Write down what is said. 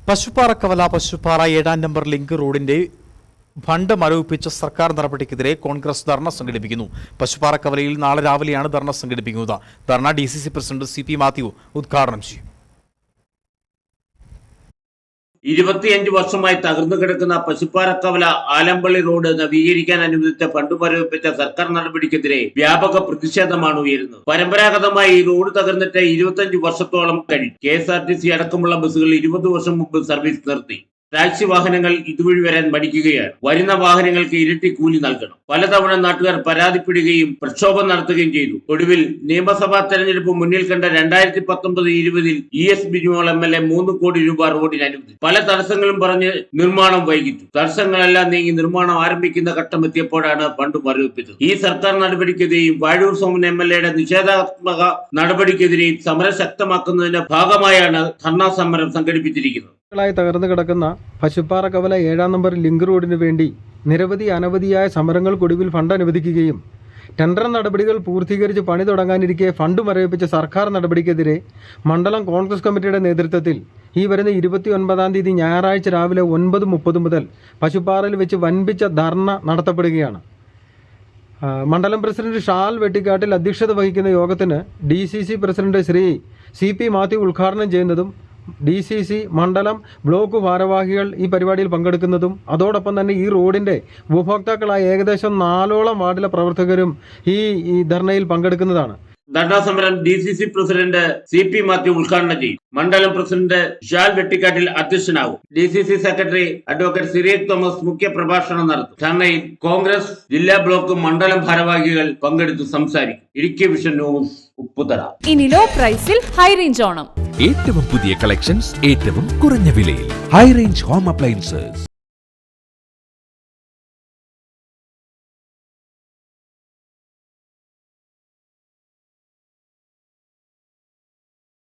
പശുപ്പാറക്കവല Pasuppara 7-ാം number link റോഡിന്റെ fund മരവിപ്പിച്ച സർക്കാർ നടപടിക്കെതിരെ കോൺഗ്രസ് ധർണ സംഘടിപ്പിക്കുന്നു. പശുപ്പാറക്കവലയിൽ നാളെ രാവിലെയാണ് ധർണ സംഘടിപ്പിക്കുന്നത്. ധർണ DCC പ്രസിഡന്റ് CP മാത്യു ഉദ്ഘാടനം ചെയ്യും. 25 വർഷമായി തകർന്നു കിടക്കുന്ന പശുപ്പാറക്കവല ആലമ്പള്ളി റോഡ് നവീകരിക്കാൻ അനുവദിച്ച ഫണ്ട് മരവിപ്പിച്ച സർക്കാർ നടപടിക്കെതിരെ വ്യാപക പ്രതിഷേധമാണ് ഉയരുന്നത്. പരമ്പരാഗതമായി ഈ റോഡ് തകർന്നിട്ട് 25 വർഷത്തോളം കഴിഞ്ഞു. KSRTC അടക്കമുള്ള ബസ്സുകൾ 20 വർഷം മുമ്പ് സർവീസ് നിർത്തി. ടാക്സി വാഹനങ്ങൾ ഇതുവഴി വരാൻ മടിക്കുകയാണ്. വരുന്ന വാഹനങ്ങൾക്ക് ഇരട്ടി കൂലി നൽകണം. പലതവണ നാട്ടുകാർ പരാതിപ്പെടുകയും പ്രക്ഷോഭം നടത്തുകയും ചെയ്തു. ഒടുവിൽ നിയമസഭാ തെരഞ്ഞെടുപ്പ് മുന്നിൽ കണ്ട 2019-20 ES ബിജുമോൾ MLA 3 കോടി രൂപ റോഡിന് അനുവദിച്ചു. പല തടസ്സങ്ങളും പറഞ്ഞ് നിർമ്മാണം വൈകിച്ചു. തടസ്സങ്ങളെല്ലാം നീങ്ങി നിർമ്മാണം ആരംഭിക്കുന്ന ഘട്ടം എത്തിയപ്പോഴാണ് ഫണ്ട് മരവിപ്പിച്ചത്. ഈ സർക്കാർ നടപടിക്കെതിരെയും വാഴൂർ സോമൻ MLA നിഷേധാത്മക നടപടിക്കെതിരെയും സമരം ശക്തമാക്കുന്നതിന്റെ ഭാഗമായാണ് ധർണാ സമരം സംഘടിപ്പിച്ചിരിക്കുന്നത്. തകർന്നു കിടക്കുന്ന പശുപ്പാറക്കവല 7-ാം നമ്പർ ലിങ്ക് റോഡിന് വേണ്ടി അനവധിയായ സമരങ്ങൾക്കൊടുവിൽ ഫണ്ട് അനുവദിക്കുകയും ടെൻഡർ നടപടികൾ പൂർത്തീകരിച്ച് പണി തുടങ്ങാനിരിക്കെ ഫണ്ട് മരവിപ്പിച്ച സർക്കാർ നടപടിക്കെതിരെ മണ്ഡലം കോൺഗ്രസ് കമ്മിറ്റിയുടെ നേതൃത്വത്തിൽ ഈ വരുന്ന 29-ാം തീയതി ഞായറാഴ്ച രാവിലെ 9:30 മുതൽ പശുപ്പാറയിൽ വെച്ച് വൻപിച്ച ധർണ നടത്തപ്പെടുകയാണ്. മണ്ഡലം പ്രസിഡന്റ് ഷാൽ വെട്ടിക്കാട്ടിൽ അധ്യക്ഷത വഹിക്കുന്ന യോഗത്തിന് DCC president Shri CP Mathew ഉദ്ഘാടനം ചെയ്യുന്നതും DCC മണ്ഡലം ബ്ലോക്ക് ഭാരവാഹികൾ ഈ പരിപാടിയിൽ പങ്കെടുക്കുന്നതും അതോടൊപ്പം തന്നെ ഈ റോഡിന്റെ ഉപഭോക്താക്കളായ ഏകദേശം 4ഓളം വാർഡിലെ പ്രവർത്തകരും ഈ ധർണയിൽ പങ്കെടുക്കുന്നതാണ്. ധർണാ സമരം DCC പ്രസിഡന്റ് CP മാത്യു ഉദ്ഘാടനം ചെയ്യും. മണ്ഡലം പ്രസിഡന്റ് ഷാൽ വെട്ടിക്കാട്ടിൽ അധ്യക്ഷനാകും. DCC secretary advocate Cyriac Thomas മുഖ്യ പ്രഭാഷണം നടത്തും. ധർണയിൽ കോൺഗ്രസ് ജില്ലാ ബ്ലോക്ക് മണ്ഡലം ഭാരവാഹികൾ പങ്കെടുത്ത് സംസാരിക്കും. Idukki vision news Upputhara. ഇനി ലോ പ്രൈസിൽ ഹൈ റേഞ്ച് ഓണം. ഏറ്റവും പുതിയ കളക്ഷൻസ് ഏറ്റവും കുറഞ്ഞ വിലയിൽ ഹൈ റേഞ്ച് ഹോം അപ്ലയൻസസ്.